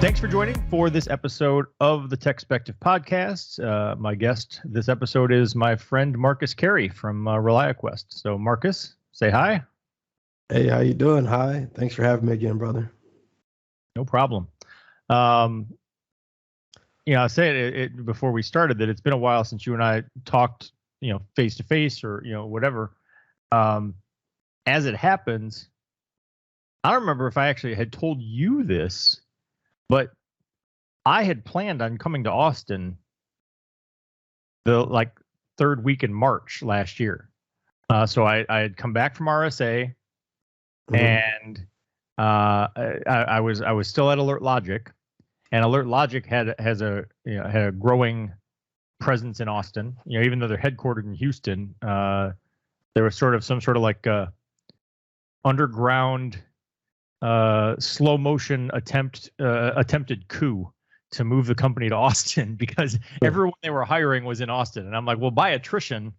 Thanks for joining for this episode of the TechSpective podcast. My guest this episode is my friend Marcus Carey from ReliaQuest. So Marcus, say hi. Hey, how you doing? Hi. Thanks for having me again, brother. No problem. I said it before we started that it's been a while since you and I talked, face to face or, whatever. As it happens, I don't remember if I actually had told you this, but I had planned on coming to Austin the third week in March last year. So I had come back from RSA, and I was still at Alert Logic, and Alert Logic had a growing presence in Austin. Even though they're headquartered in Houston, there was some sort of underground slow motion attempted coup to move the company to Austin because everyone they were hiring was in Austin. And I'm like, well, by attrition,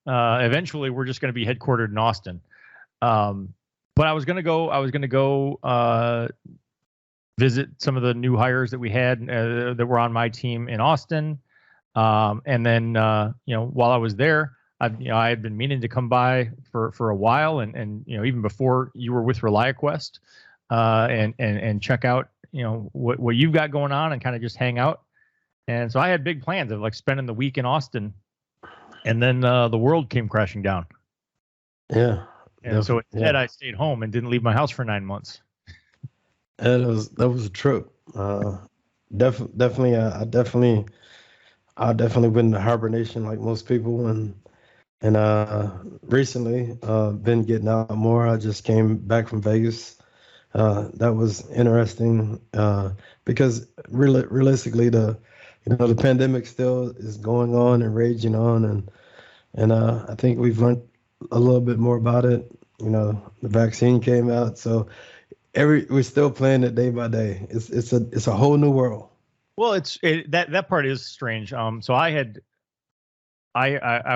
eventually we're just going to be headquartered in Austin. But I was going to go visit some of the new hires that we had that were on my team in Austin. And then, while I was there, I had been meaning to come by for a while and even before you were with ReliaQuest, and check out, what you've got going on and kind of just hang out. And so I had big plans of spending the week in Austin, and then the world came crashing down. Yeah. And so instead I stayed home and didn't leave my house for 9 months. That was a trip. Definitely. I definitely went into hibernation like most people, and recently been getting out more. I just came back from Vegas. That was interesting because realistically, the pandemic still is going on and raging on, and I think we've learned a little bit more about it. The vaccine came out, so we're still playing it day by day. It's a whole new world. Well, that part is strange. So I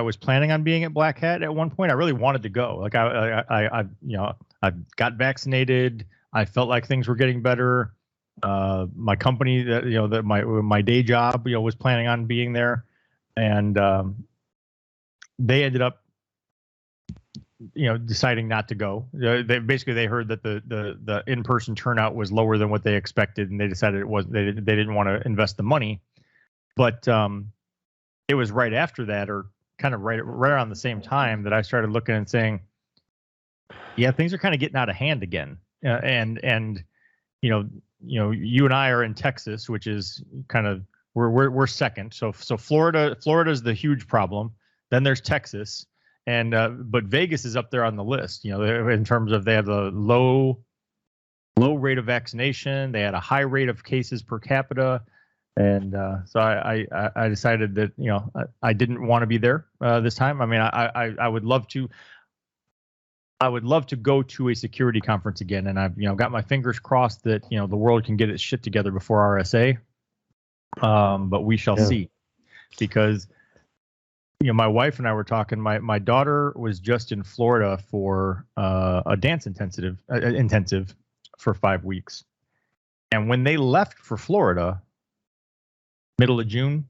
was planning on being at Black Hat at one point. I really wanted to go. I got vaccinated. I felt like things were getting better. My company that my day job, was planning on being there, and they ended up, deciding not to go. They heard that the in-person turnout was lower than what they expected, and they decided they didn't want to invest the money. But it was right after that, or kind of right around the same time, that I started looking and saying, yeah, things are kind of getting out of hand again. And you and I are in Texas, which is kind of we're second. So Florida's the huge problem. Then there's Texas, but Vegas is up there on the list. In terms of they have a low rate of vaccination, they had a high rate of cases per capita. And so I decided that I didn't want to be there this time. I mean, I would love to. I would love to go to a security conference again, and I've got my fingers crossed that the world can get its shit together before RSA. But we shall see, because my wife and I were talking. My daughter was just in Florida for a dance intensive for 5 weeks, and when they left for Florida, middle of June,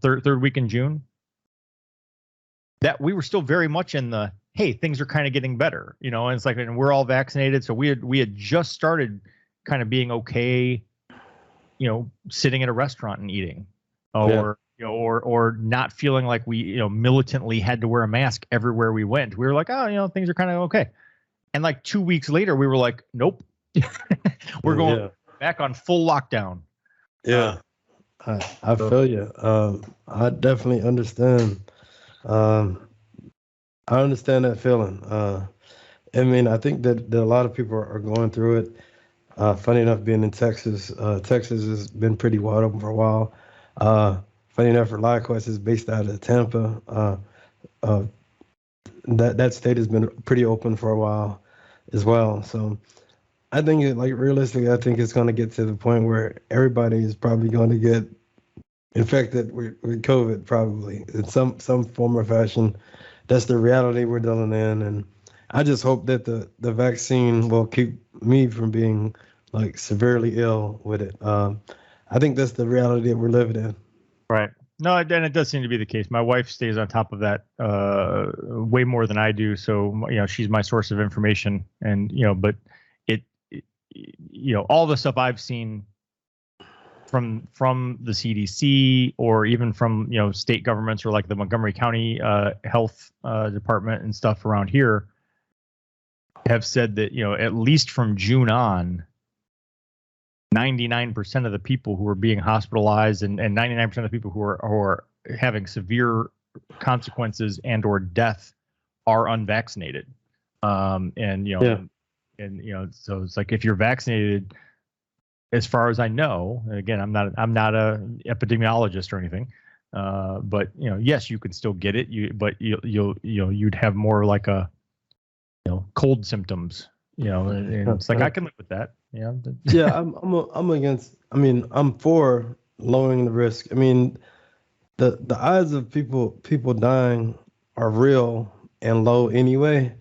third week in June, that we were still very much in the, hey, things are kind of getting better, and it's and we're all vaccinated. So we had just started kind of being okay, sitting at a restaurant and eating, or not feeling like we, militantly had to wear a mask everywhere we went. We were like, oh, things are kind of okay. And 2 weeks later, we were like, nope, we're going back on full lockdown. Yeah. I feel you. I definitely understand. I understand that feeling. I mean, I think that a lot of people are going through it. Funny enough, being in Texas, Texas has been pretty wide open for a while. Funny enough, ReliaQuest is based out of Tampa. That state has been pretty open for a while as well. So I think realistically, I think it's going to get to the point where everybody is probably going to get infected with COVID, probably in some form or fashion. That's the reality we're dealing in, and I just hope that the vaccine will keep me from being like severely ill with it. I think that's the reality that we're living in. Right. No, and it does seem to be the case. My wife stays on top of that way more than I do. So, she's my source of information, and but it all the stuff I've seen from the CDC or even from state governments or like the Montgomery County health department and stuff around here have said that at least from June on, 99% of the people who are being hospitalized and 99% of the people who are having severe consequences and or death are unvaccinated. So it's like if you're vaccinated, as far as I know, and again, I'm not a epidemiologist or anything, but yes, you can still get it. But you'd have more like a cold symptoms. And it's like I can live with that. Yeah, I'm against. I mean, I'm for lowering the risk. I mean, the odds of people dying are real and low anyway.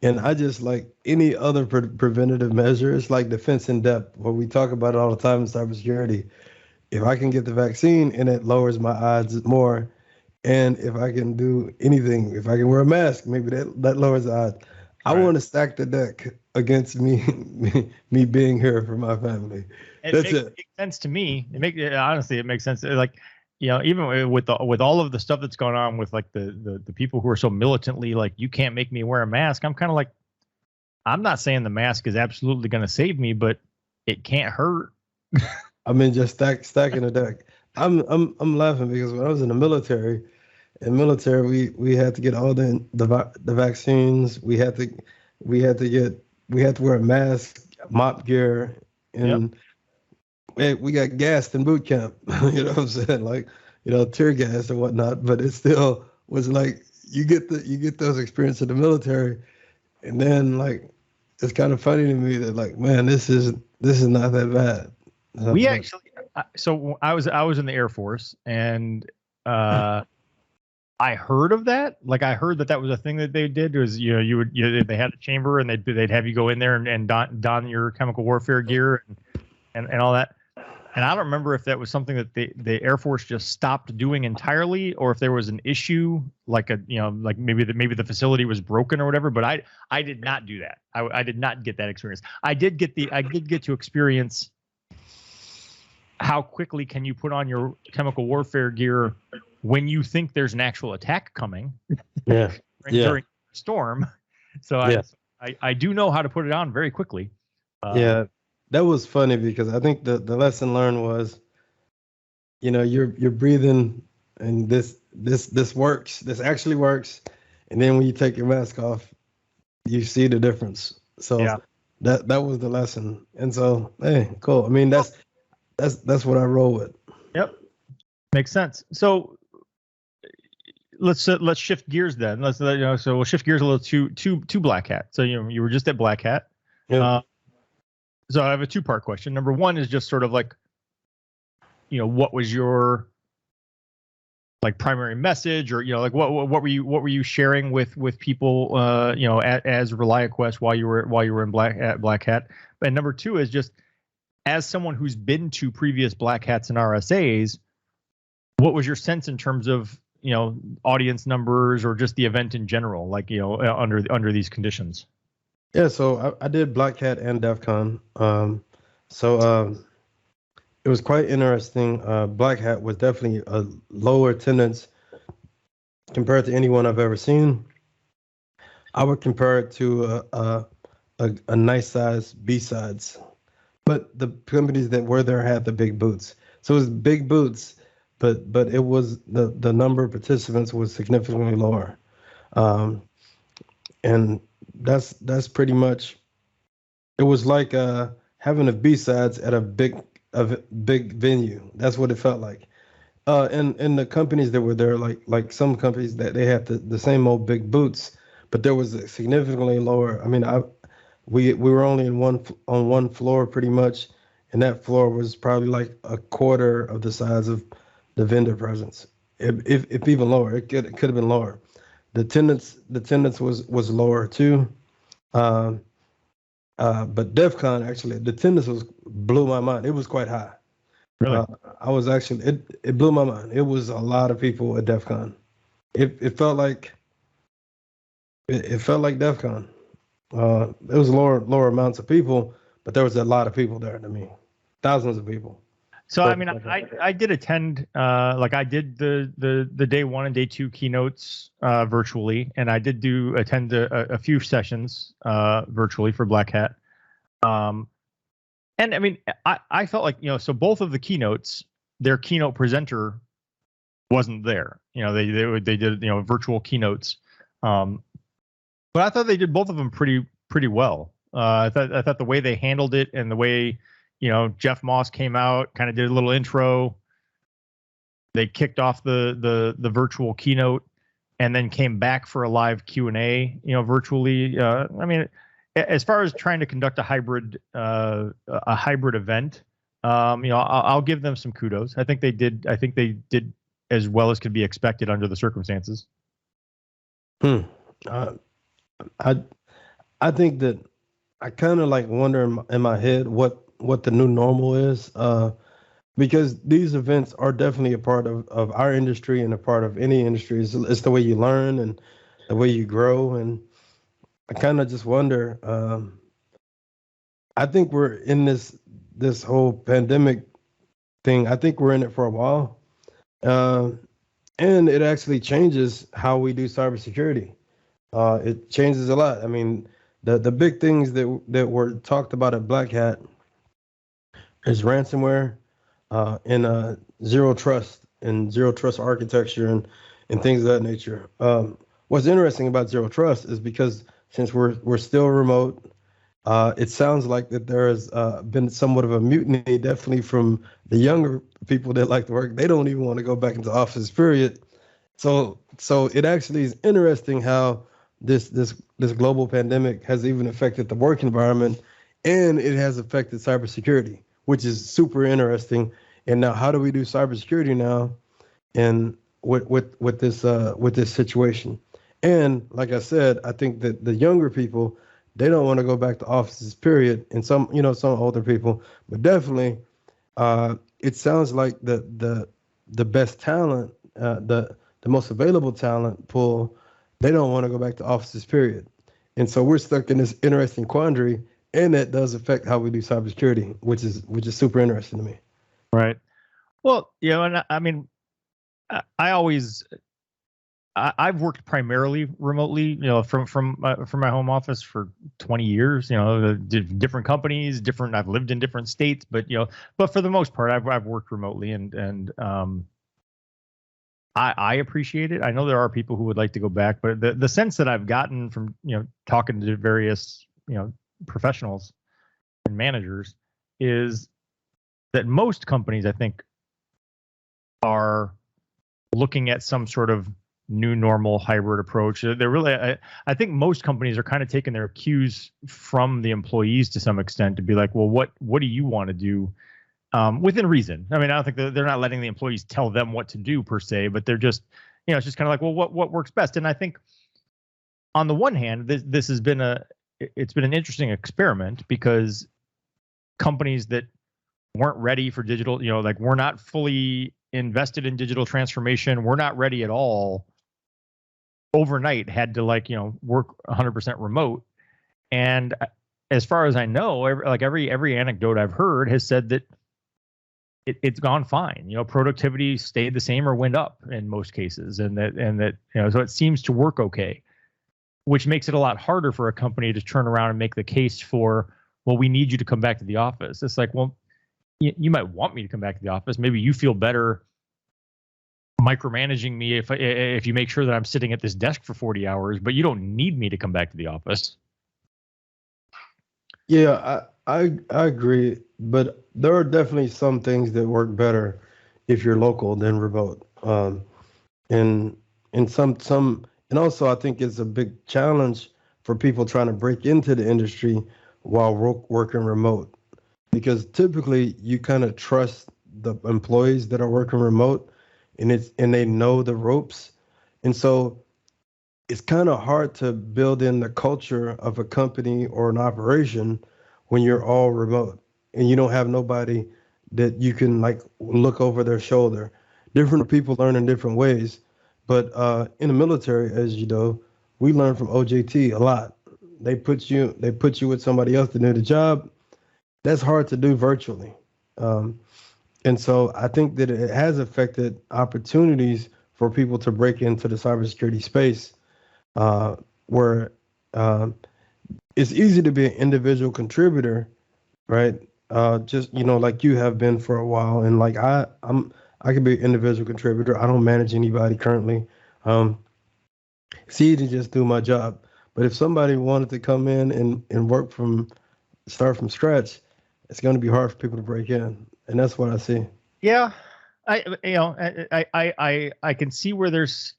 And I just like any other preventative measure. It's like defense in depth, where we talk about it all the time in cybersecurity. If I can get the vaccine and it lowers my odds more, and if I can do anything, if I can wear a mask, maybe that lowers the odds. Right. I want to stack the deck against me being here for my family. That's it. Makes sense to me. Honestly, it makes sense. Like, even with all of the stuff that's going on with like the people who are so militantly like, you can't make me wear a mask. I'm kind of like, I'm not saying the mask is absolutely going to save me, but it can't hurt. I mean, just stacking the deck. I'm laughing because when I was in the military, we had to get all the vaccines. We had to wear a mask, mop gear, and we got gassed in boot camp. You know what I'm saying? Like, tear gas and whatnot. But it still was like you get those experiences in the military, and then like it's kind of funny to me that like, man, this is not that bad. We actually, so I was in the Air Force, and I heard of that. Like, I heard that was a thing that they did. Was they had a chamber and they'd have you go in there and don your chemical warfare gear and all that. And I don't remember if that was something that the Air Force just stopped doing entirely, or if there was an issue, like like maybe the facility was broken or whatever. But I did not do that. I did not get that experience. I did get to experience how quickly can you put on your chemical warfare gear when you think there's an actual attack coming. During a storm. So I do know how to put it on very quickly. That was funny because I think the lesson learned was, you're breathing and this works. This actually works. And then when you take your mask off, you see the difference. So that was the lesson. And so, hey, cool. I mean, that's what I roll with. Yep. Makes sense. So let's shift gears then. So we'll shift gears a little to Black Hat. So you were just at Black Hat. Yeah. So I have a two-part question. Number one is just sort of like, what was your like primary message, or like what were you sharing with people as ReliaQuest while you were in at Black Hat? And number two is just, as someone who's been to previous Black Hats and RSAs, what was your sense in terms of audience numbers or just the event in general, like under these conditions? Yeah, so I did Black Cat and DEFCON. It was quite interesting. Black Hat was definitely a lower attendance compared to anyone I've ever seen. I would compare it to a nice size B-sides, but the companies that were there had the big booths. So it was big booths, but it was the number of participants was significantly lower, and that's pretty much. It was like having a B-sides at a big venue. That's what it felt like. And the companies that were there, like some companies that they had the same old big booths, but there was a significantly lower. I mean, we were only on one floor pretty much, and that floor was probably like a quarter of the size of the vendor presence, if even lower. It could have been lower. The attendance was lower too. But DEFCON, actually, the attendance blew my mind. It was quite high. Really? I was actually, it blew my mind. It was a lot of people at DEFCON. It felt like it felt like DEFCON. It was lower amounts of people, but there was a lot of people there to me, thousands of people. So I mean, I did attend, like I did the day one and day two keynotes virtually, and I did attend a few sessions virtually for Black Hat. And I mean, I felt like, so both of the keynotes, their keynote presenter wasn't there. They did virtual keynotes, but I thought they did both of them pretty well. I thought the way they handled it and the way Jeff Moss came out, kind of did a little intro. They kicked off the virtual keynote, and then came back for a live Q&A, virtually. I mean, as far as trying to conduct a hybrid event, I'll give them some kudos. I think they did as well as could be expected under the circumstances. I think that I kind of like wonder in my head what the new normal is, because these events are definitely a part of our industry and a part of any industry. It's the way you learn and the way you grow, and I kind of just wonder. I think we're in this whole pandemic thing. I think we're in it for a while, and it actually changes how we do cybersecurity. It changes a lot. I mean, the big things that were talked about at Black Hat is ransomware, and zero trust architecture and things of that nature. What's interesting about zero trust is because since we're still remote, it sounds like that there has been somewhat of a mutiny, definitely from the younger people that like to work. They don't even want to go back into office, period. So it actually is interesting how this global pandemic has even affected the work environment, and it has affected cybersecurity, which is super interesting. And now, how do we do cybersecurity now, and with this situation? And like I said, I think that the younger people, they don't want to go back to offices, period. And some older people, but definitely, it sounds like the best talent, the most available talent pool, they don't want to go back to offices, period. And so we're stuck in this interesting quandary, and that does affect how we do cybersecurity, which is super interesting to me. Right. Well, and I mean, I've worked primarily remotely, from my home office for 20 years. Different companies, I've lived in different states, but for the most part, I've worked remotely, and I appreciate it. I know there are people who would like to go back, but the sense that I've gotten from talking to various professionals and managers is that most companies, I think, are looking at some sort of new normal hybrid approach. They're really, I think most companies are kind of taking their cues from the employees to some extent to be like, well, what do you want to do within reason? I mean, I don't think they're not letting the employees tell them what to do per se, but they're just, it's just kind of like, well, what works best? And I think on the one hand, this has been it's been an interesting experiment, because companies that weren't ready for digital, like we're not fully invested in digital transformation, we're not ready at all, overnight had to work 100% remote. And as far as I know, every anecdote I've heard has said that it's gone fine. Productivity stayed the same or went up in most cases, and that so it seems to work okay, which makes it a lot harder for a company to turn around and make the case for, well, we need you to come back to the office. It's like, well, you might want me to come back to the office. Maybe you feel better micromanaging me if you make sure that I'm sitting at this desk for 40 hours, but you don't need me to come back to the office. Yeah, I agree, but there are definitely some things that work better if you're local than remote. And some, and also I think it's a big challenge for people trying to break into the industry while working remote, because typically you kind of trust the employees that are working remote, and they know the ropes, and so it's kind of hard to build in the culture of a company or an operation when you're all remote and you don't have nobody that you can like look over their shoulder. Different people learn in different ways, but in the military, as you know, we learn from OJT a lot. They put you with somebody else to do the job. That's hard to do virtually. Um, and so I think that it has affected opportunities for people to break into the cybersecurity space, where it's easy to be an individual contributor, right? Just like you have been for a while, and like I can be an individual contributor. I don't manage anybody currently. It's easy to just do my job. But if somebody wanted to come in and start from scratch, it's going to be hard for people to break in, and that's what I see. Yeah, I can see where there's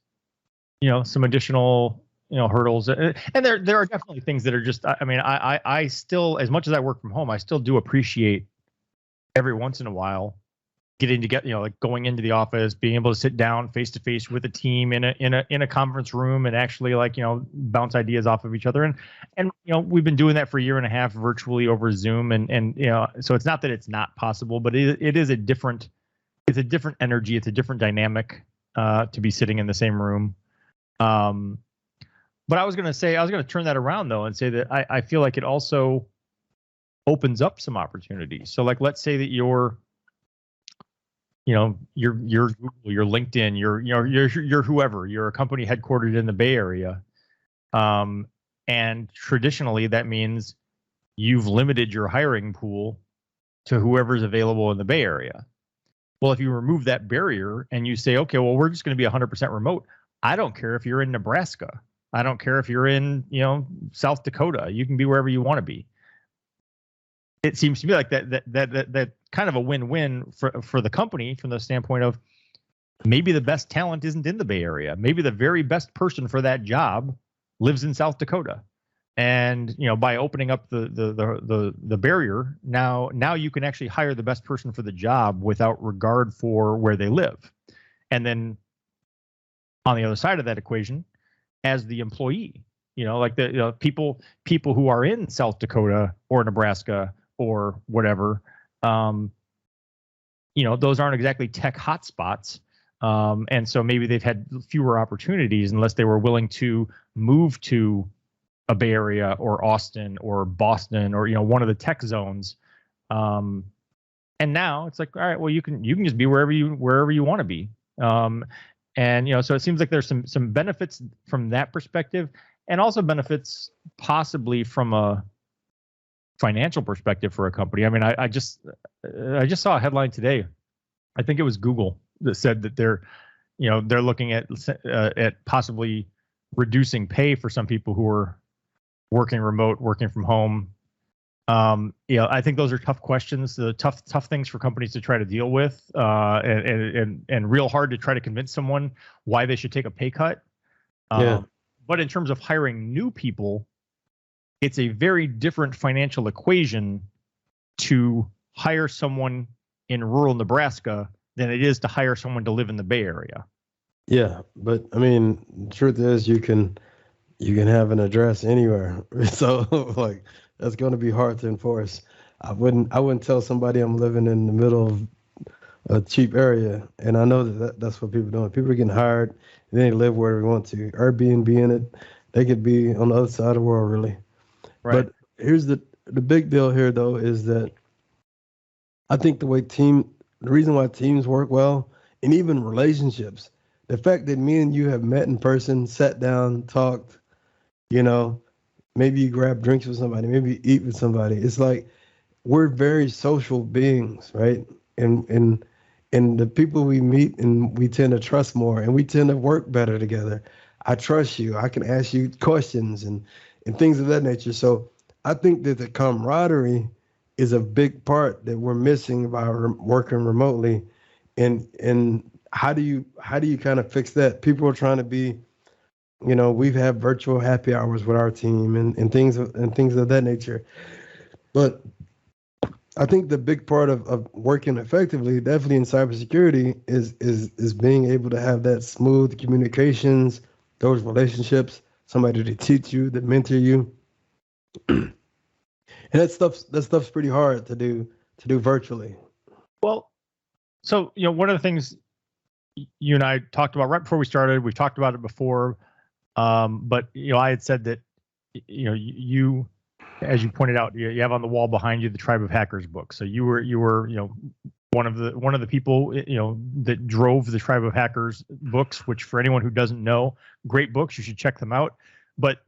some additional hurdles, and there are definitely things that are just. I mean, I still, as much as I work from home, I still do appreciate every once in a while getting to get like going into the office, being able to sit down face to face with a team in a conference room and actually bounce ideas off of each other. And we've been doing that for a year and a half virtually over Zoom, and so it's not that it's not possible, but it is a different energy, it's a different dynamic to be sitting in the same room. But I was going to turn that around though and say that I feel like it also opens up some opportunities. So like, let's say that you're Google, you're LinkedIn, you're whoever, you're a company headquartered in the Bay Area. And traditionally that means you've limited your hiring pool to whoever's available in the Bay Area. Well, if you remove that barrier and you say, okay, well, we're just going to be 100% remote. I don't care if you're in Nebraska. I don't care if you're in, South Dakota. You can be wherever you want to be. It seems to me like that kind of a win-win for the company from the standpoint of maybe the best talent isn't in the Bay Area. Maybe the very best person for that job lives in South Dakota. And by opening up the barrier, now you can actually hire the best person for the job without regard for where they live. And then on the other side of that equation, as the employee, like the people who are in South Dakota or Nebraska or whatever, those aren't exactly tech hotspots. And so maybe they've had fewer opportunities unless they were willing to move to a Bay Area or Austin or Boston or one of the tech zones. And now it's like, all right, well, you can just be wherever you want to be. And so it seems like there's some benefits from that perspective, and also benefits possibly from a financial perspective for a company. I mean, I just saw a headline today. I think it was Google that said that they're looking at possibly reducing pay for some people who are working remote, working from home. I think those are tough questions, the tough things for companies to try to deal with, and real hard to try to convince someone why they should take a pay cut. But in terms of hiring new people, it's a very different financial equation to hire someone in rural Nebraska than it is to hire someone to live in the Bay Area. Yeah, but I mean, the truth is you can have an address anywhere. So like that's going to be hard to enforce. I wouldn't tell somebody I'm living in the middle of a cheap area, and I know that's what people are doing. People are getting hired, and they live wherever they want to. Airbnb in it, they could be on the other side of the world, really. Right. But here's the big deal here, though, is that I think the reason why teams work well, and even relationships, the fact that me and you have met in person, sat down, talked, maybe you grab drinks with somebody, maybe you eat with somebody. It's like we're very social beings, right? And the people we meet, and we tend to trust more, and we tend to work better together. I trust you. I can ask you questions and things of that nature. So I think that the camaraderie is a big part that we're missing by working remotely. And how do you kind of fix that? People are trying to be, we've had virtual happy hours with our team and things of that nature. But I think the big part of working effectively, definitely in cybersecurity, is being able to have that smooth communications, those relationships, somebody to teach you, to mentor you. And that stuff's pretty hard to do virtually. Well, so one of the things you and I talked about right before we started, we've talked about it before, but I had said that you, as you pointed out, you have on the wall behind you the Tribe of Hackers book. So you were one of the people that drove the Tribe of Hackers books, which for anyone who doesn't know, great books, you should check them out. But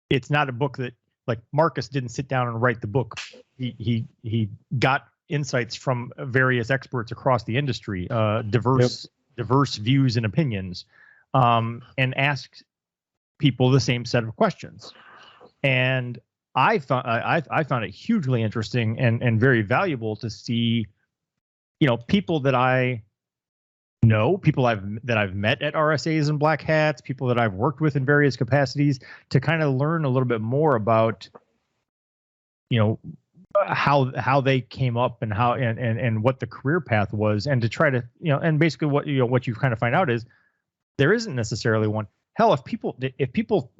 it's not a book that, like, Marcus didn't sit down and write the book. He got insights from various experts across the industry, diverse views and opinions, and asked people the same set of questions. And I found it hugely interesting and very valuable to see, people that I know, people that I've met at RSAs and Black Hats, people that I've worked with in various capacities, to kind of learn a little bit more about, how they came up and how and what the career path was, and to try to and basically what you kind of find out is there isn't necessarily one. Hell, if people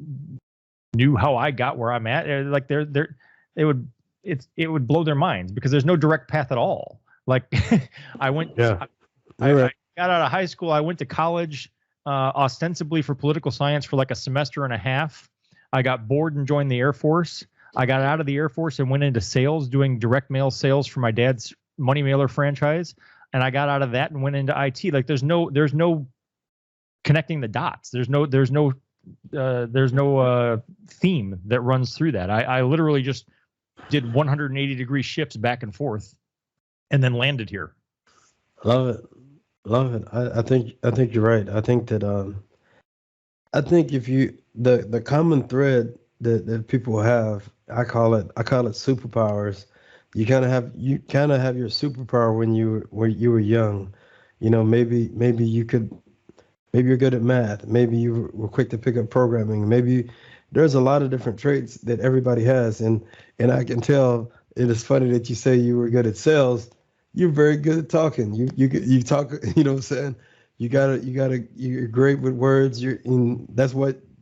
knew how I got where I'm at, like it would blow their minds, because there's no direct path at all. Like I got out of high school, I went to college ostensibly for political science for like a semester and a half. I got bored and joined the Air Force. I got out of the Air Force and went into sales, doing direct mail sales for my dad's money mailer franchise. And I got out of that and went into IT. Like there's no connecting the dots. There's no theme that runs through that. I literally just did 180-degree shifts back and forth, and then landed here. Love it. I think you're right. I think that if the common thread that people have, I call it superpowers. You kind of have your superpower when you were young. Maybe you're good at math. Maybe you were quick to pick up programming. Maybe there's a lot of different traits that everybody has, and I can tell. It is funny that you say you were good at sales. You're very good at talking. You talk. You know what I'm saying? You're great with words.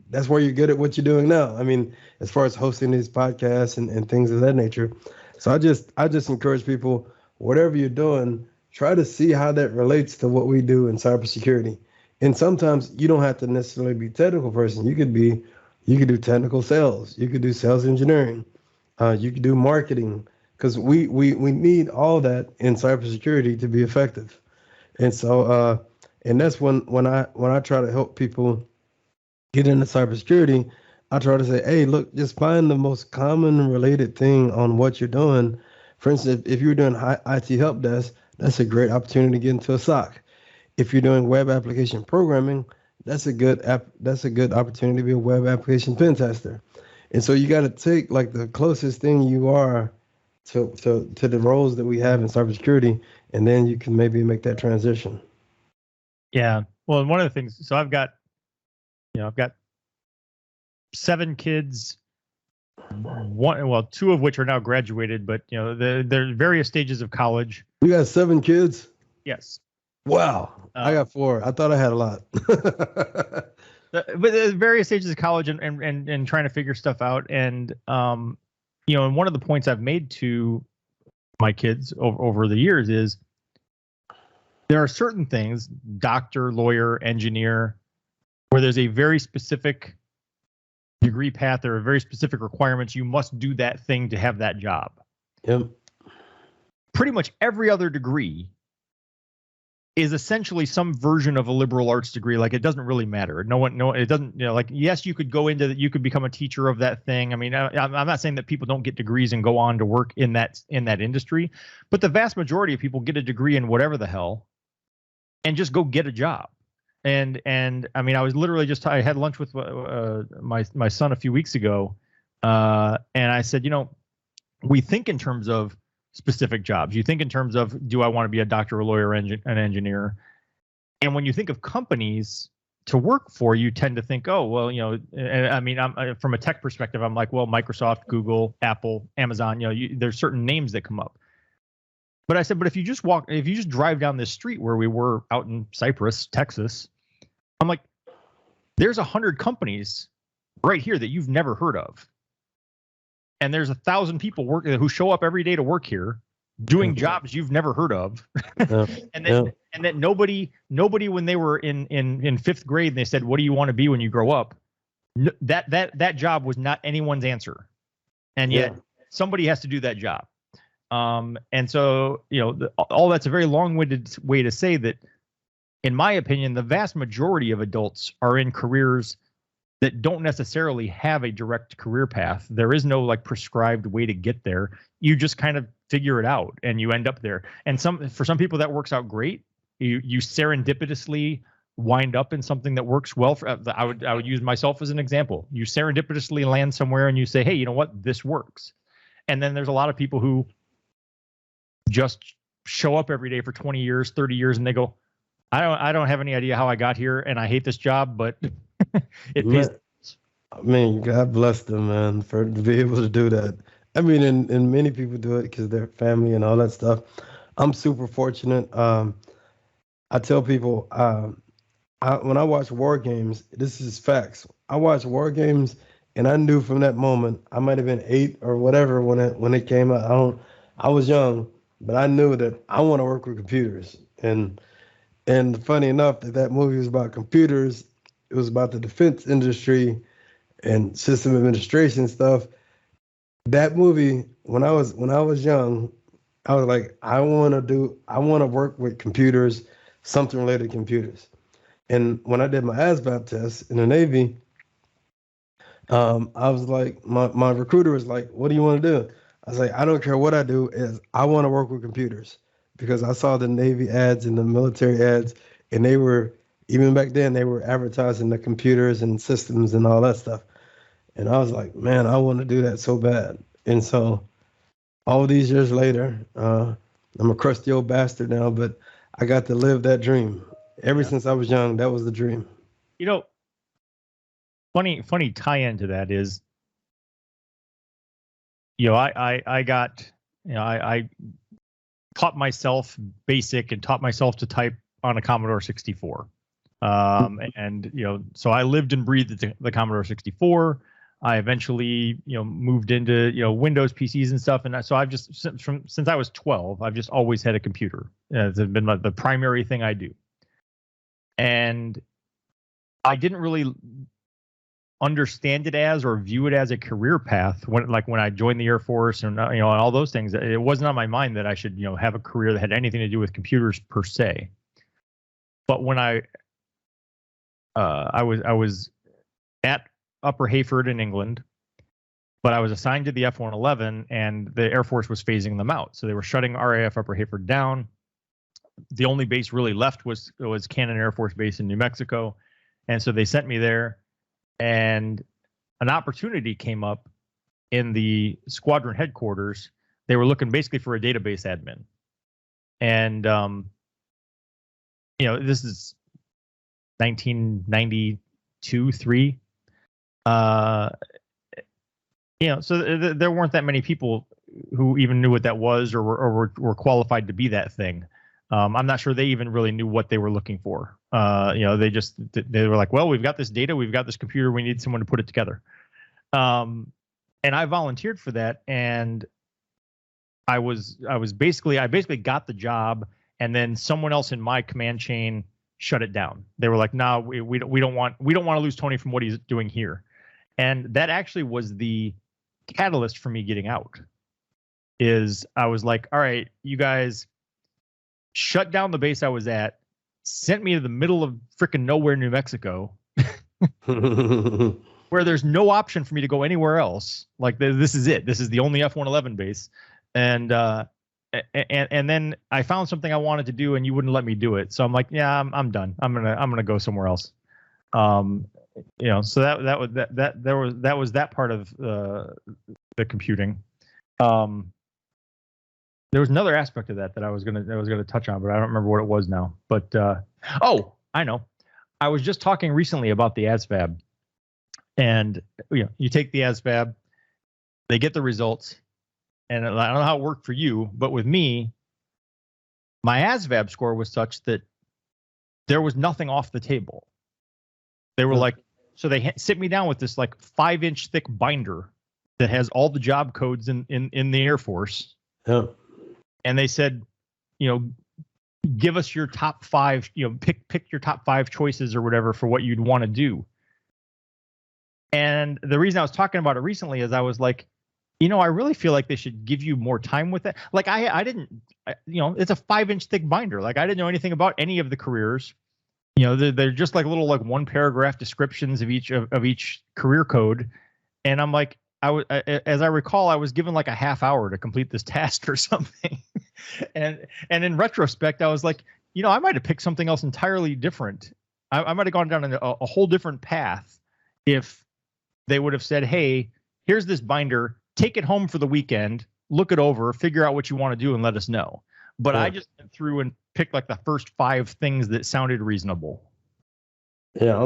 That's why you're good at what you're doing now. I mean, as far as hosting these podcasts and things of that nature. So I just encourage people, whatever you're doing, try to see how that relates to what we do in cybersecurity. And sometimes you don't have to necessarily be a technical person. You could do technical sales. You could do sales engineering. You could do marketing, because we need all that in cybersecurity to be effective. And so and that's when I try to help people get into cybersecurity, I try to say, hey, look, just find the most common related thing on what you're doing. For instance, if you're doing IT help desk, that's a great opportunity to get into a SOC. If you're doing web application programming, that's a good opportunity to be a web application pen tester. And so you got to take like the closest thing you are to the roles that we have in cybersecurity, and then you can maybe make that transition. Yeah. Well, one of the things, so I've got 7 kids, two of which are now graduated, but they're various stages of college. You got 7 kids? Yes. Wow. I got 4. I thought I had a lot. But various stages of college and trying to figure stuff out. And, and one of the points I've made to my kids over the years is there are certain things, doctor, lawyer, engineer, where there's a very specific degree path or very specific requirements. You must do that thing to have that job. Yep. Pretty much every other degree is essentially some version of a liberal arts degree. Like, it doesn't really matter. It doesn't, like, yes, you could go into that, you could become a teacher of that thing. I mean, I'm not saying that people don't get degrees and go on to work in that industry, but the vast majority of people get a degree in whatever the hell and just go get a job. And I mean, I was literally I had lunch with my son a few weeks ago, and I said, we think in terms of specific jobs. You think in terms of, do I want to be a doctor, a lawyer, an engineer? And when you think of companies to work for, you tend to think, oh, well, and I mean, from a tech perspective, I'm like, well, Microsoft, Google, Apple, Amazon, there's certain names that come up. But I said, but if you just drive down this street where we were out in Cypress, Texas, I'm like, There's 100 companies right here that you've never heard of. And there's 1,000 people who show up every day to work here doing jobs you've never heard of. and then nobody when they were in fifth grade and they said, what do you want to be when you grow up? That job was not anyone's answer. And yet somebody has to do that job. And so, all that's a very long-winded way to say that, in my opinion, the vast majority of adults are in careers that don't necessarily have a direct career path. There is no like prescribed way to get there. You just kind of figure it out and you end up there. And for some people that works out great. You serendipitously wind up in something that works well. I would use myself as an example. You serendipitously land somewhere and you say, hey, you know what? This works. And then there's a lot of people who just show up every day for 20 years, 30 years, and they go, I don't have any idea how I got here, and I hate this job, but it pays. I mean, God bless them, man, to be able to do that. I mean, and many people do it because they're family and all that stuff. I'm super fortunate. I tell people, when I watch war games, this is facts. I watch war games, and I knew from that moment, I might have been 8 or whatever when it came out. I was young, but I knew that I want to work with computers. And funny enough, that movie was about computers. It was about the defense industry and system administration stuff. That movie, when I was young, I was like, I want to work with computers, something related to computers. And when I did my ASVAB test in the Navy, I was like, my recruiter was like, what do you want to do? I was like, I don't care what I do, I want to work with computers. Because I saw the Navy ads and the military ads, and they were, even back then, they were advertising the computers and systems and all that stuff. And I was like, man, I want to do that so bad. And so all these years later, I'm a crusty old bastard now, but I got to live that dream. Ever since I was young, that was the dream. Funny tie-in to that is, I taught myself BASIC and taught myself to type on a Commodore 64. So I lived and breathed the Commodore 64. I eventually, moved into, Windows PCs and stuff. And so I've just, since I was 12, I've just always had a computer. It's been the primary thing I do. And I didn't really understand it as or view it as a career path when I joined the Air Force and all those things. It wasn't on my mind that I should have a career that had anything to do with computers per se. But when I was at Upper Heyford in England, but I was assigned to the F-111 and the Air Force was phasing them out, so they were shutting RAF Upper Heyford down. The only base really left was Cannon Air Force Base in New Mexico, and so they sent me there. And an opportunity came up in the squadron headquarters. They were looking basically for a database admin. And, this is 1992, 3. So there weren't that many people who even knew what that was or were qualified to be that thing. I'm not sure they even really knew what they were looking for. They were like, well, we've got this data, we've got this computer, we need someone to put it together. And I volunteered for that, and I basically got the job, and then someone else in my command chain shut it down. They were like, no, we don't want to lose Tony from what he's doing here. And that actually was the catalyst for me getting out. I was like, all right, you guys shut down the base I was at, sent me to the middle of freaking nowhere, New Mexico, where there's no option for me to go anywhere else. Like, this is it. This is the only F-111 base. And then I found something I wanted to do, and you wouldn't let me do it. So I'm like, yeah, I'm done. I'm gonna go somewhere else. So that was that part of the computing. There was another aspect of that I was gonna touch on, but I don't remember what it was now. But I know. I was just talking recently about the ASVAB, and you take the ASVAB, they get the results, and I don't know how it worked for you, but with me, my ASVAB score was such that there was nothing off the table. They were like, So they sit me down with this like 5-inch thick binder that has all the job codes in the Air Force. Yeah. And they said, give us your top 5, pick your top 5 choices or whatever for what you'd want to do. And the reason I was talking about it recently is I was like, I really feel like they should give you more time with it. Like I didn't, it's a 5-inch thick binder. Like I didn't know anything about any of the careers. They're just like little like 1-paragraph descriptions of each career code. And I'm like, as I recall, I was given like a half hour to complete this task or something. and in retrospect, I was like, I might have picked something else entirely different. I might have gone down a whole different path if they would have said, hey, here's this binder, take it home for the weekend, look it over, figure out what you want to do and let us know. But I just went through and picked like the first 5 things that sounded reasonable. Yeah,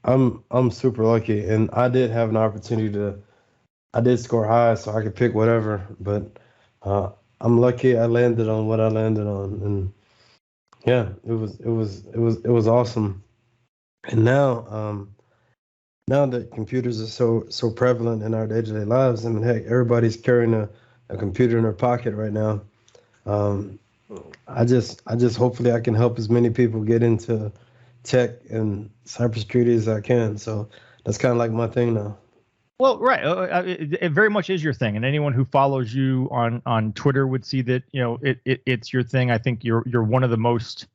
I'm super lucky, and I did have an opportunity I did score high, so I could pick whatever. But I'm lucky I landed on what I landed on, and yeah, it was awesome. And now that computers are so prevalent in our day-to-day lives, I mean, heck, everybody's carrying a computer in their pocket right now. I just hopefully I can help as many people get into tech and cybersecurity as I can. So that's kind of like my thing now. Well, right. It very much is your thing, and anyone who follows you on Twitter would see that it's your thing. I think you're one of the most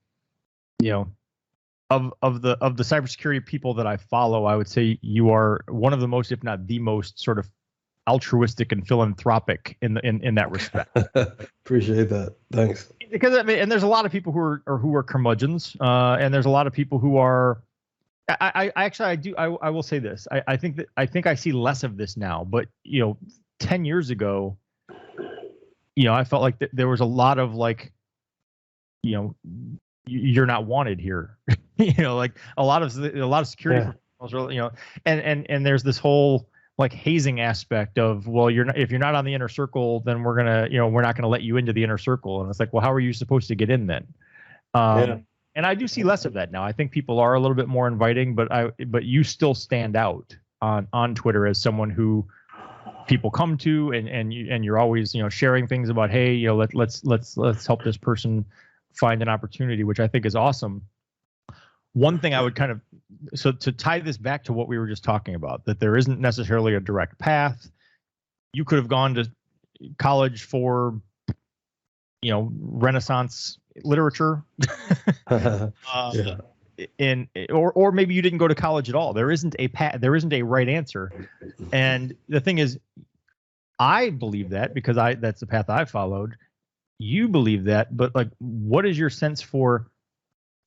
of the cybersecurity people that I follow. I would say you are one of the most, if not the most, sort of altruistic and philanthropic in that respect. Appreciate that. Thanks. Because and there's a lot of people who are curmudgeons, and there's a lot of people who are. I will say this. I think I see less of this now, but 10 years ago, I felt like there was a lot of like, you're not wanted here. Like a lot of security professionals are, and there's this whole like hazing aspect of, well, if you're not on the inner circle, then we're not gonna let you into the inner circle. And it's like, well, how are you supposed to get in then? And I do see less of that now. I think people are a little bit more inviting, but you still stand out on Twitter as someone who people come to, and you're always sharing things about, hey, let's help this person find an opportunity, which I think is awesome. One thing I would so to tie this back to what we were just talking about, that there isn't necessarily a direct path. You could have gone to college for, Renaissance literature, or maybe you didn't go to college at all. There isn't a path. There isn't a right answer. And the thing is, I believe that because that's the path I followed. You believe that, but like, what is your sense for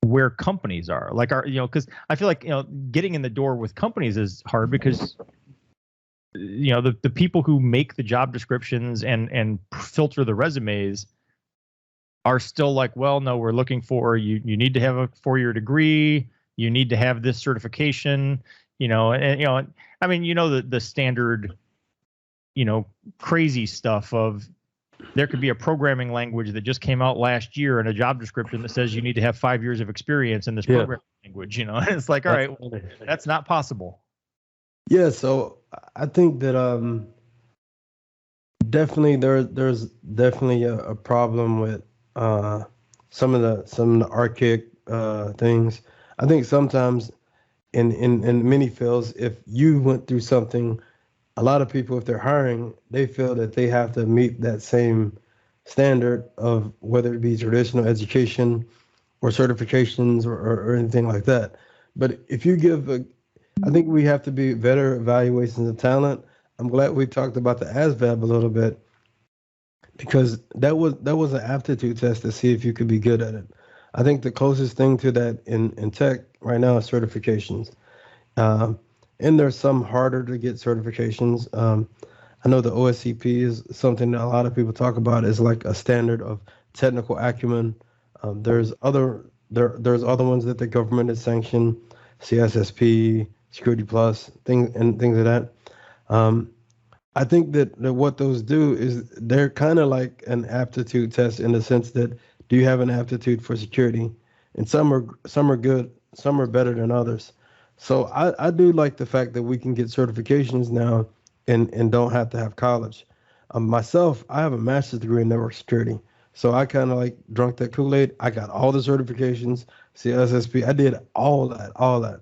where companies are? Like, because I feel like getting in the door with companies is hard because the people who make the job descriptions and filter the resumes are still like, well, no, we're looking for you need to have a 4-year degree, you need to have this certification, and I mean, the standard crazy stuff of, there could be a programming language that just came out last year in a job description that says you need to have 5 years of experience in this programming language, and it's like, all right, well, that's not possible. Yeah, so I think that definitely there's definitely a problem with some of the archaic things. I think sometimes in many fields, if you went through something, a lot of people, if they're hiring, they feel that they have to meet that same standard of whether it be traditional education or certifications or anything like that. But if you give I think we have to be better evaluations of talent. I'm glad we talked about the ASVAB a little bit, because that was an aptitude test to see if you could be good at it. I think the closest thing to that in tech right now is certifications. And there's some harder to get certifications. I know the OSCP is something that a lot of people talk about as like a standard of technical acumen. There's other ones that the government has sanctioned, CSSP, Security Plus, things like that. I think that what those do is they're kind of like an aptitude test in the sense that, do you have an aptitude for security? And some are good, some are better than others. So I do like the fact that we can get certifications now and don't have to have college. Myself, I have a master's degree in network security. So I kind of like drunk that Kool-Aid. I got all the certifications, CSSP. I did all that.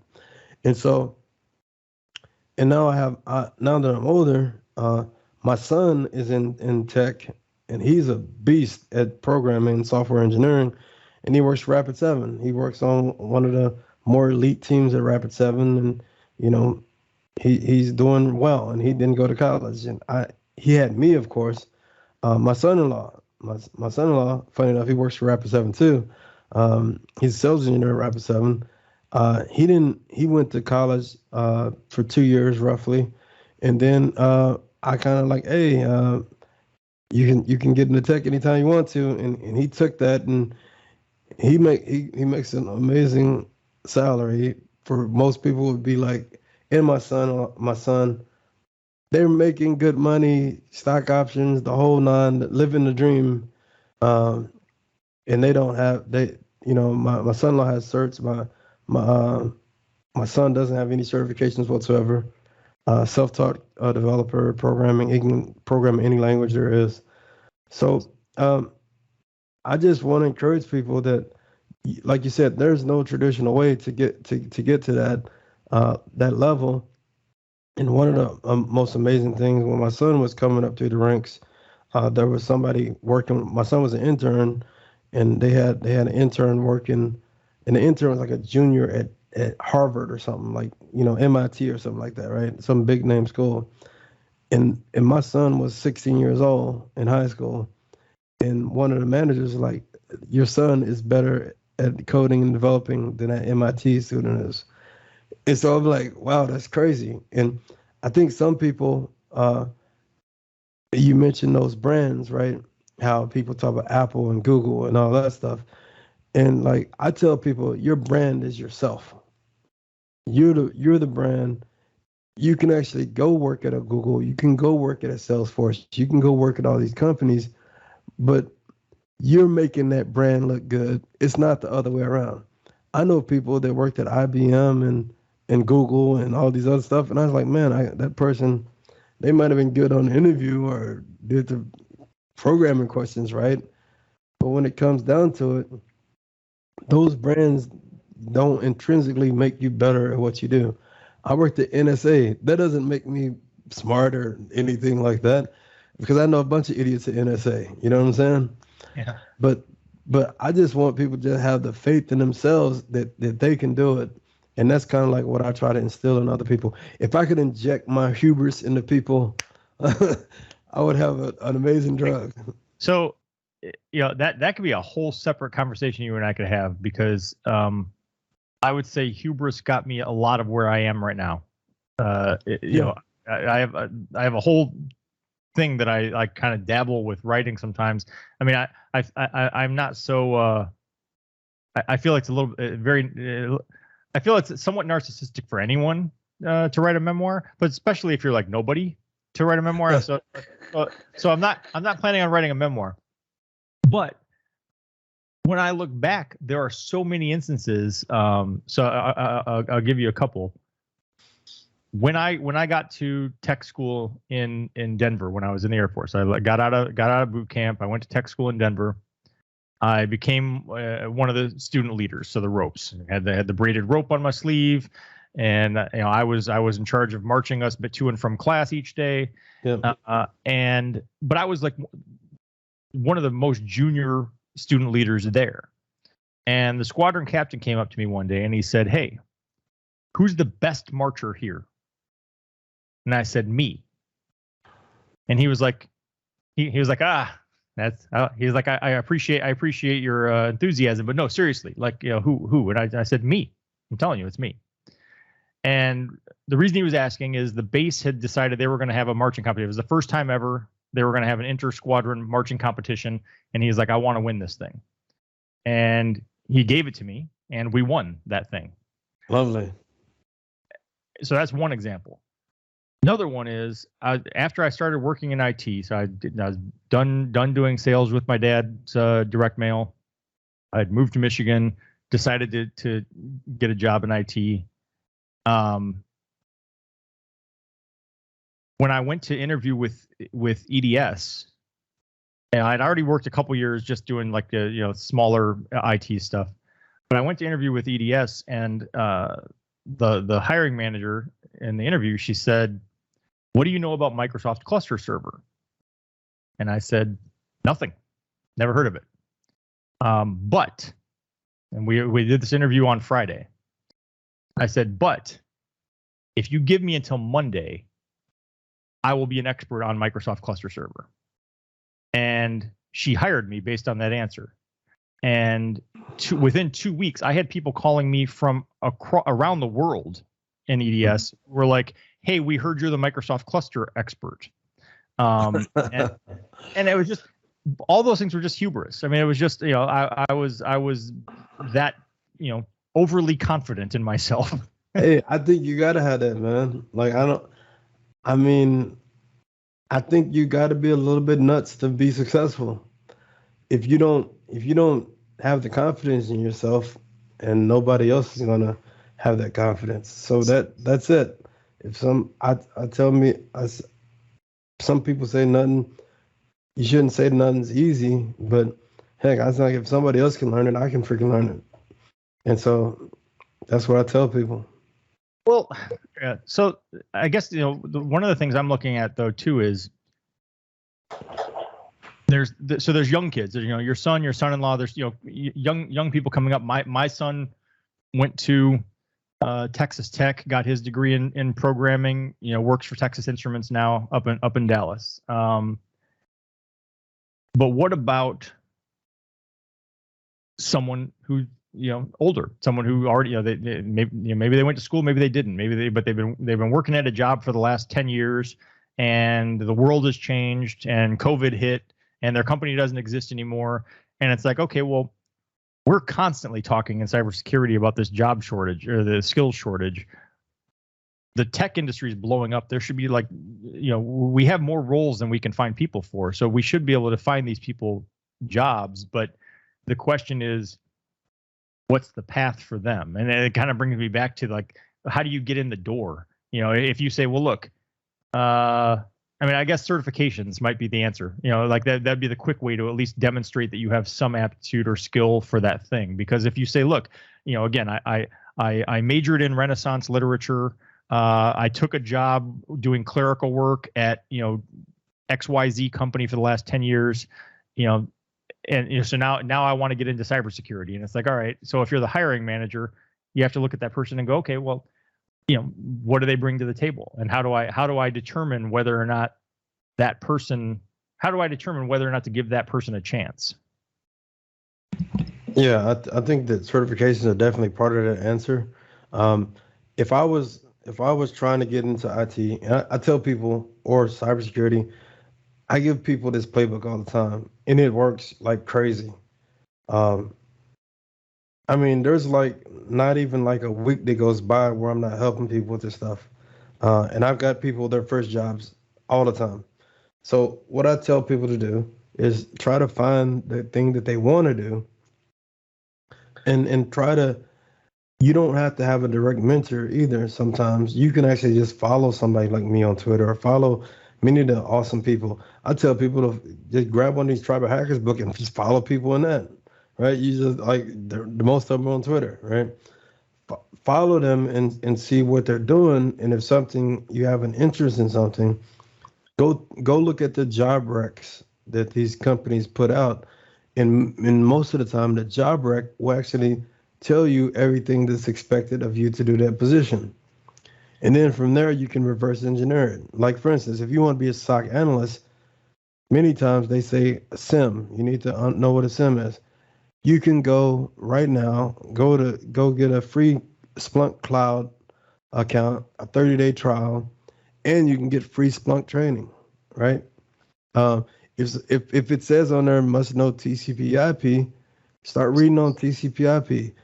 And so, and now now that I'm older, my son is in tech, and he's a beast at programming and software engineering, and he works for Rapid 7. He works on one of the more elite teams at Rapid 7, and you know, he's doing well, and he didn't go to college. And he had me, of course. My son-in-law, my son-in-law, funny enough, he works for Rapid 7 too. He's a sales engineer at Rapid 7. He went to college for 2 years roughly, and then I kind of like, hey, you can get into tech anytime you want to, and he took that, and he makes an amazing salary. For most people would be like, and my son, they're making good money, stock options, the whole nine, living the dream. Um, and they don't have my son-in-law has certs. My my son doesn't have any certifications whatsoever. Self-taught developer, programming. He can program any language there is. So I just want to encourage people that, like you said, there's no traditional way to get to that level. And one of the most amazing things, when my son was coming up through the ranks, there was somebody working. My son was an intern, and they had an intern working, and the intern was like a junior at Harvard or something, like MIT or something like that, right? Some big name school. And my son was 16 years old in high school, and one of the managers was like, your son is better at coding and developing than that MIT student is. And so I'm like, wow, that's crazy. And I think some people, you mentioned those brands, right? How people talk about Apple and Google and all that stuff. And like I tell people, your brand is yourself. You're the brand. You can actually go work at a Google. You can go work at a Salesforce. You can go work at all these companies, but you're making that brand look good. It's not the other way around. I know people that worked at IBM and Google and all these other stuff, and I was like, man, that person, they might have been good on the interview or did the programming questions right, but when it comes down to it, those brands don't intrinsically make you better at what you do. I worked at NSA. That doesn't make me smart or anything like that, because I know a bunch of idiots at NSA. You know what I'm saying? Yeah. But I just want people to have the faith in themselves that they can do it. And that's kind of like what I try to instill in other people. If I could inject my hubris into people, I would have an amazing drug. So, that could be a whole separate conversation you and I could have, because I would say hubris got me a lot of where I am right now. I have a whole thing that I kind of dabble with writing sometimes. I mean, I'm not so. I feel it's a little very. I feel it's somewhat narcissistic for anyone to write a memoir, but especially if you're like nobody to write a memoir. So I'm not planning on writing a memoir. But when I look back, there are so many instances. So I'll give you a couple. When I got to tech school in Denver, when I was in the Air Force, I got out of boot camp. I went to tech school in Denver. I became one of the student leaders, so the ropes. I had the braided rope on my sleeve, and I was in charge of marching us to and from class each day. Yeah. But I was like one of the most junior student leaders there. And the squadron captain came up to me one day and he said, "Hey, who's the best marcher here?" And I said, "Me." And he was like, he's like, I appreciate your enthusiasm, but no, seriously, like, who? And I said, "Me. I'm telling you, it's me." And the reason he was asking is the base had decided they were going to have a marching competition. It was the first time ever they were going to have an inter-squadron marching competition. And he's like, "I want to win this thing." And he gave it to me, and we won that thing. Lovely. So that's one example. Another one is after I started working in IT, so I was done doing sales with my dad's direct mail. I'd moved to Michigan, decided to get a job in IT, When I went to interview with EDS, and I'd already worked a couple years just doing like the smaller IT stuff, but I went to interview with EDS, and the hiring manager in the interview, she said, "What do you know about Microsoft Cluster Server?" And I said, "Nothing, never heard of it." And we did this interview on Friday. I said, "But if you give me until Monday, I will be an expert on Microsoft Cluster Server." And she hired me based on that answer. And within 2 weeks, I had people calling me from around the world in EDS. Were like, "Hey, we heard you're the Microsoft Cluster expert." And it was just, all those things were just hubris. I mean, it was just, I was that, overly confident in myself. Hey, I think you gotta have that, man. Like, I think you gotta be a little bit nuts to be successful. If you don't have the confidence in yourself, and nobody else is gonna have that confidence. So that's it. If some people say nothing, you shouldn't say nothing's easy, but heck, I think if somebody else can learn it, I can freaking learn it. And so that's what I tell people. Well, yeah, so I guess, one of the things I'm looking at though too is there's young kids, your son, your son-in-law, there's, young people coming up. My son went to Texas Tech, got his degree in programming, works for Texas Instruments now up in Dallas. But what about someone who, older, someone who already, maybe they went to school, maybe they didn't, but they've been working at a job for the last 10 years, and the world has changed, and COVID hit, and their company doesn't exist anymore, and it's like, okay, well, we're constantly talking in cybersecurity about this job shortage or the skills shortage. The tech industry is blowing up. There should be like, we have more roles than we can find people for, so we should be able to find these people jobs. But the question is, what's the path for them? And it kind of brings me back to like, how do you get in the door? If you say, well, look, I guess certifications might be the answer. Like that'd be the quick way to at least demonstrate that you have some aptitude or skill for that thing. Because if you say, look, again, I majored in Renaissance literature. I took a job doing clerical work at, XYZ company for the last 10 years, and so now I want to get into cybersecurity. And it's like, all right, so if you're the hiring manager, you have to look at that person and go, okay, well, what do they bring to the table? And how do I determine whether or not that person, how do I determine whether or not to give that person a chance? Yeah, I think that certifications are definitely part of the answer. If I was trying to get into IT, and I tell people, or cybersecurity, I give people this playbook all the time, and it works like crazy. There's like not even like a week that goes by where I'm not helping people with this stuff. And I've got people their first jobs all the time. So what I tell people to do is try to find the thing that they want to do, and try to, you don't have to have a direct mentor either. Sometimes you can actually just follow somebody like me on Twitter, or follow many of the awesome people. I tell people to just grab one of these Tribal Hackers book and just follow people in that, right? You just like the most of them on Twitter, right? Follow them and see what they're doing. And if something, you have an interest in something, go look at the job recs that these companies put out. And most of the time, the job rec will actually tell you everything that's expected of you to do that position. And then from there, you can reverse engineer it. Like, for instance, if you want to be a SOC analyst, many times they say a SIM. You need to know what a SIM is. You can go right now, go get a free Splunk Cloud account, a 30-day trial, and you can get free Splunk training, right? If it says on there, must know TCP/IP, start reading on TCP/IP.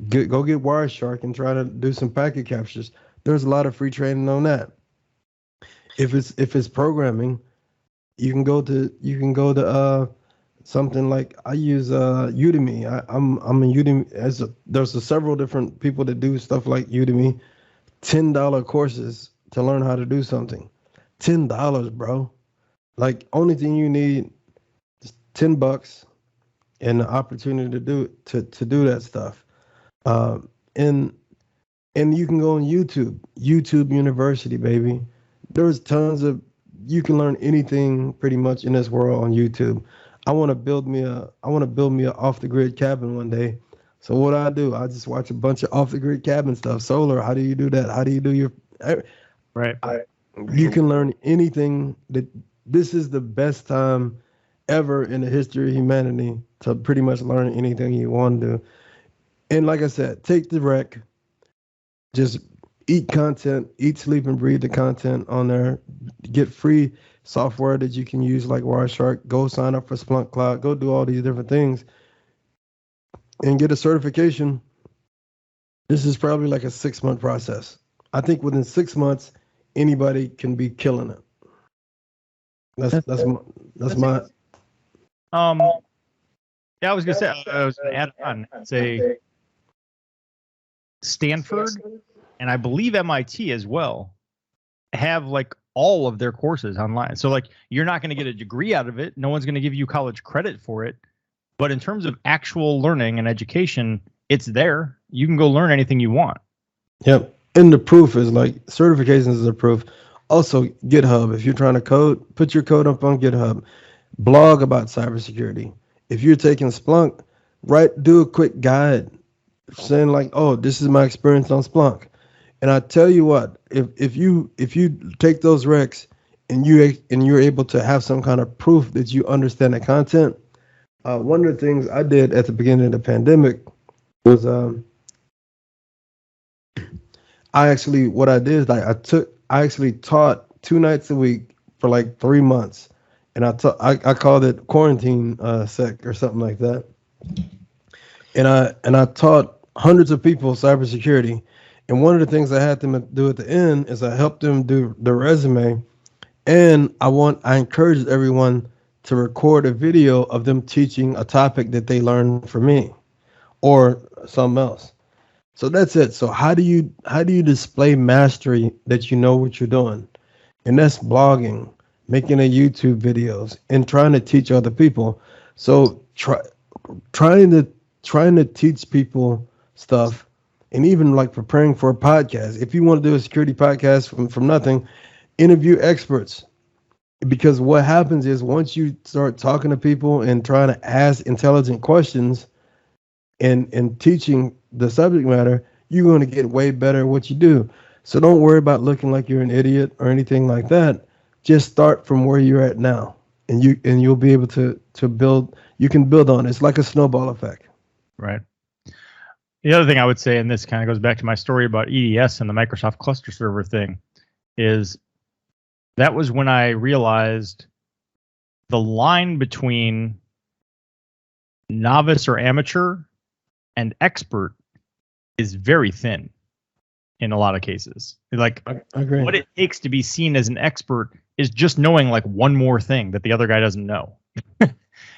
Go get Wireshark and try to do some packet captures. There's a lot of free training on that. If it's programming, you can go to something like, I use Udemy. I'm a Udemy. There's several different people that do stuff like Udemy. $10 courses to learn how to do something. $10, bro. Like only thing you need is $10 and the opportunity to do that stuff. Um, and and you can go on YouTube University, baby. There's tons of you can learn anything pretty much in this world on YouTube. I want to build me a off the grid cabin one day. So what I do, I just watch a bunch of off the grid cabin stuff. Solar, how do you do that? How do you do your Right. you can learn anything that this is the best time ever in the history of humanity to pretty much learn anything you want to do. And like I said, take the rec, just eat content, eat, sleep, and breathe the content on there. Get free software that you can use like Wireshark. Go sign up for Splunk Cloud. Go do all these different things and get a certification. This is probably like a 6-month process. I think within 6 months, anybody can be killing it. That's my. Yeah, I was gonna say I was gonna add on say Stanford and I believe MIT as well have like all of their courses online. So like you're not going to get a degree out of it. No one's going to give you college credit for it. But in terms of actual learning and education, it's there. You can go learn anything you want. Yep. And the proof is like certifications is a proof. Also, GitHub. If you're trying to code, put your code up on GitHub. Blog about cybersecurity. If you're taking Splunk, do a quick guide saying like, oh, this is my experience on Splunk. And I tell you what, if you take those recs and you're able to have some kind of proof that you understand the content, one of the things I did at the beginning of the pandemic was I actually taught 2 nights a week for like 3 months, and I called it quarantine sec or something like that, and I taught hundreds of people cybersecurity. And one of the things I had them do at the end is I helped them do their resume, and I encouraged everyone to record a video of them teaching a topic that they learned from me or something else. So that's it. So how do you display mastery that you know what you're doing? And that's blogging, making a YouTube videos, and trying to teach other people. So trying to teach people stuff. And even like preparing for a podcast. If you want to do a security podcast from nothing, interview experts. Because what happens is once you start talking to people and trying to ask intelligent questions and teaching the subject matter, you're going to get way better at what you do. So don't worry about looking like you're an idiot or anything like that. Just start from where you're at now. And you'll be able to build. You can build on it. It's like a snowball effect. Right. The other thing I would say, and this kind of goes back to my story about EDS and the Microsoft cluster server thing, is that was when I realized the line between novice or amateur and expert is very thin in a lot of cases. Like I agree. What it takes to be seen as an expert is just knowing like one more thing that the other guy doesn't know.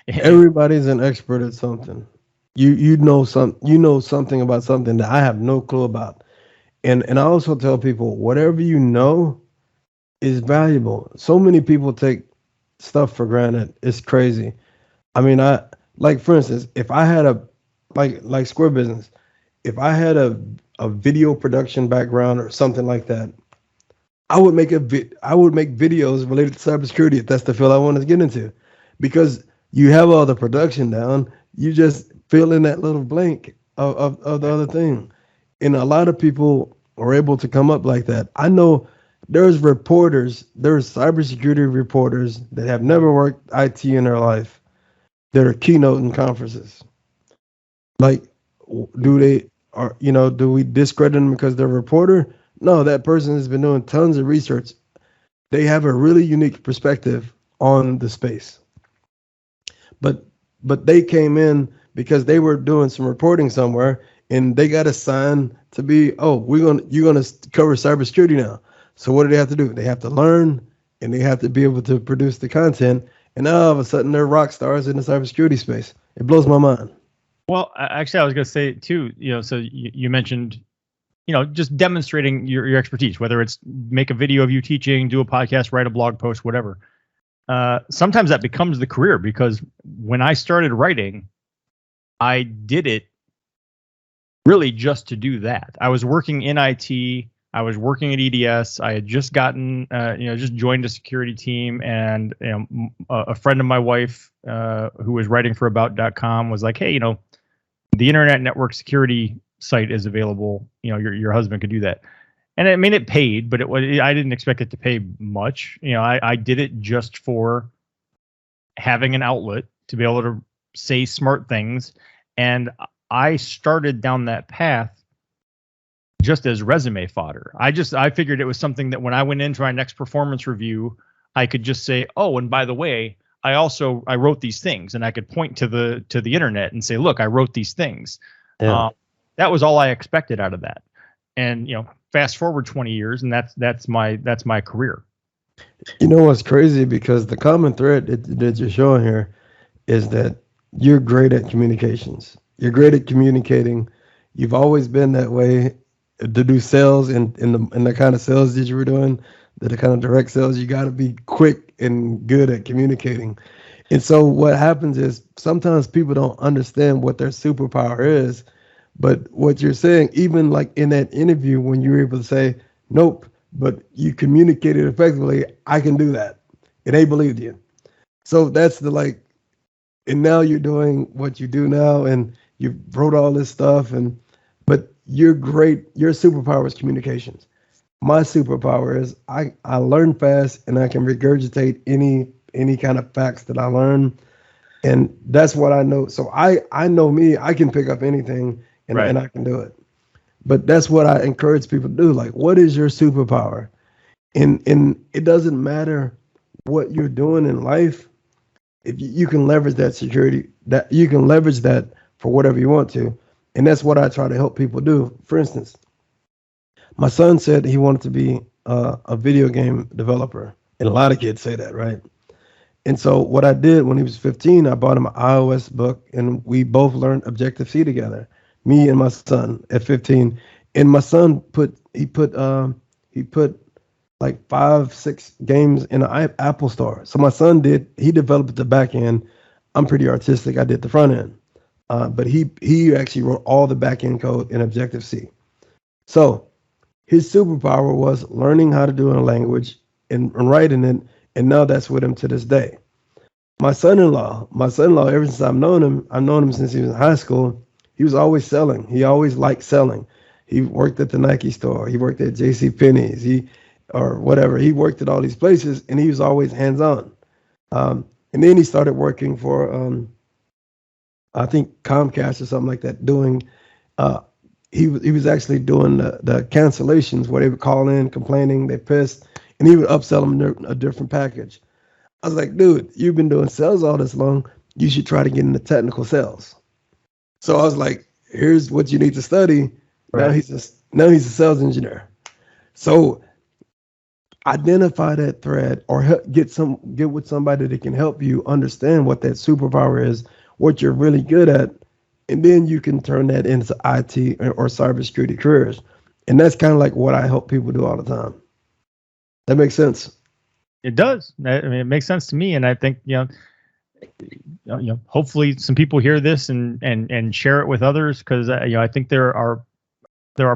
Everybody's an expert at something. You know something about something that I have no clue about. And I also tell people whatever you know is valuable. So many people take stuff for granted. It's crazy. I mean, for instance, if I had a like Square Business, if I had a video production background or something like that, I would make videos related to cybersecurity if that's the field I wanted to get into, because you have all the production down. You just fill in that little blank of the other thing. And a lot of people are able to come up like that. I know there's cybersecurity reporters that have never worked IT in their life that are keynoting conferences. Like, do we discredit them because they're a reporter? No, that person has been doing tons of research. They have a really unique perspective on the space. But they came in because they were doing some reporting somewhere, and they got assigned to be, you're gonna cover cybersecurity now. So what do they have to do? They have to learn, and they have to be able to produce the content. And now all of a sudden they're rock stars in the cybersecurity space. It blows my mind. Well, actually, I was going to say too. So you mentioned, just demonstrating your expertise, whether it's make a video of you teaching, do a podcast, write a blog post, whatever. Sometimes that becomes the career, because when I started writing, I did it really just to do that. I was working in IT. I was working at EDS. I had just gotten, just joined a security team, and a friend of my wife, who was writing for About.com, was like, "Hey, the Internet Network Security site is available. Your husband could do that." And I mean, it paid, but I didn't expect it to pay much. I did it just for having an outlet to be able to say smart things, and I started down that path just as resume fodder. I figured it was something that when I went into my next performance review, I could just say, "Oh, and by the way, I wrote these things," and I could point to the internet and say, "Look, I wrote these things." Yeah. That was all I expected out of that. And fast forward 20 years, and that's my career. What's crazy, because the common thread that you're showing here is that you're great at communications. You're great at communicating. You've always been that way. To do sales and the kind of sales that you were doing, the kind of direct sales, you got to be quick and good at communicating. And so what happens is sometimes people don't understand what their superpower is. But what you're saying, even like in that interview, when you were able to say, "Nope, but you communicated effectively, I can do that," and they believed you. So that's and now you're doing what you do now, and you wrote all this stuff, but you're great. Your superpower is communications. My superpower is I learn fast, and I can regurgitate any kind of facts that I learn, and that's what I know. So I know me. I can pick up anything, and I can do it. But that's what I encourage people to do. Like, what is your superpower? And it doesn't matter what you're doing in life. If you can leverage that security, that you can leverage that for whatever you want to. And that's what I try to help people do. For instance, my son said he wanted to be a video game developer. And a lot of kids say that, right? And so what I did when he was 15, I bought him an iOS book, and we both learned Objective-C together, me and my son at 15. And my son put like 5-6 games in an Apple store. So my son he developed the back end. I'm pretty artistic. I did the front end. But he actually wrote all the back end code in Objective-C. So his superpower was learning how to do a language and writing it. And now that's with him to this day. My son-in-law, ever since I've known him since he was in high school, he was always selling. He always liked selling. He worked at the Nike store. He worked at JCPenney's. He worked at all these places, and he was always hands-on. And then he started working for, I think Comcast or something like that, doing, he was actually doing the cancellations where they would call in complaining, they pissed, and he would upsell them a different package. I was like, "Dude, you've been doing sales all this long. You should try to get into technical sales." So I was like, "Here's what you need to study." Right. Now he's a sales engineer. So identify that thread, or get with somebody that can help you understand what that superpower is, what you're really good at, and then you can turn that into IT or cybersecurity careers. And that's kind of like what I help people do all the time. That makes sense. It does. I mean, it makes sense to me, and I think hopefully some people hear this and share it with others, because I think there are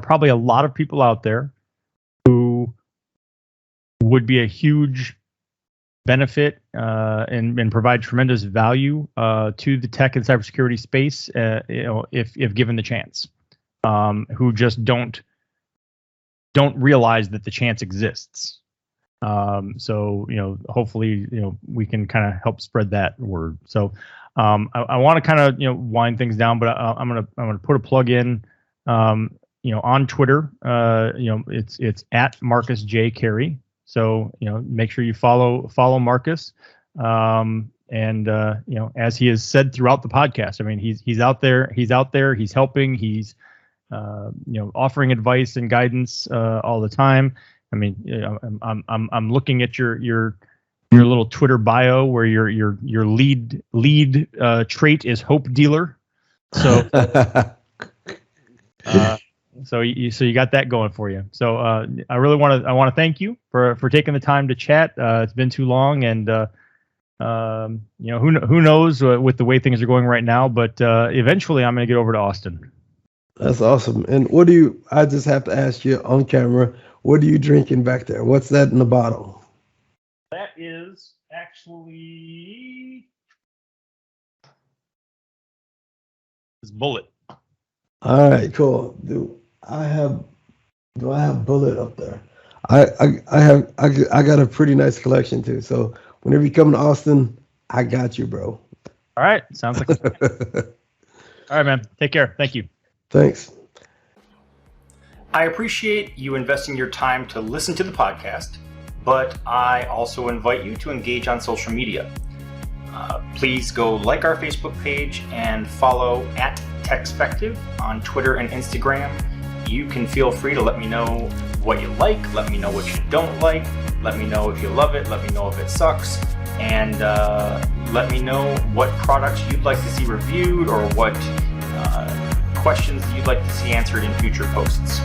probably a lot of people out there who would be a huge benefit and provide tremendous value to the tech and cybersecurity space, if given the chance, who just don't realize that the chance exists. So hopefully we can kind of help spread that word. So I want to kind of wind things down, but I'm gonna put a plug in. On Twitter, it's at Marcus J. Carey. So make sure you follow Marcus. And as he has said throughout the podcast, I mean, he's out there, he's helping, he's offering advice and guidance all the time. I mean, I'm looking at your little Twitter bio where your lead trait is hope dealer. So So you got that going for you. So I really want to thank you for taking the time to chat. It's been too long, and who knows with the way things are going right now, but eventually I'm going to get over to Austin. That's awesome. And I just have to ask you on camera, what are you drinking back there? What's that in the bottle? That is actually it's Bullet. All right, cool. Do I have Bullet up there? I got a pretty nice collection too. So whenever you come to Austin, I got you, bro. All right, sounds like a plan. All right, man. Take care. Thank you. Thanks. I appreciate you investing your time to listen to the podcast, but I also invite you to engage on social media. Please go like our Facebook page and follow at TechSpective on Twitter and Instagram. You can feel free to let me know what you like, let me know what you don't like, let me know if you love it, let me know if it sucks, and let me know what products you'd like to see reviewed or what questions you'd like to see answered in future posts.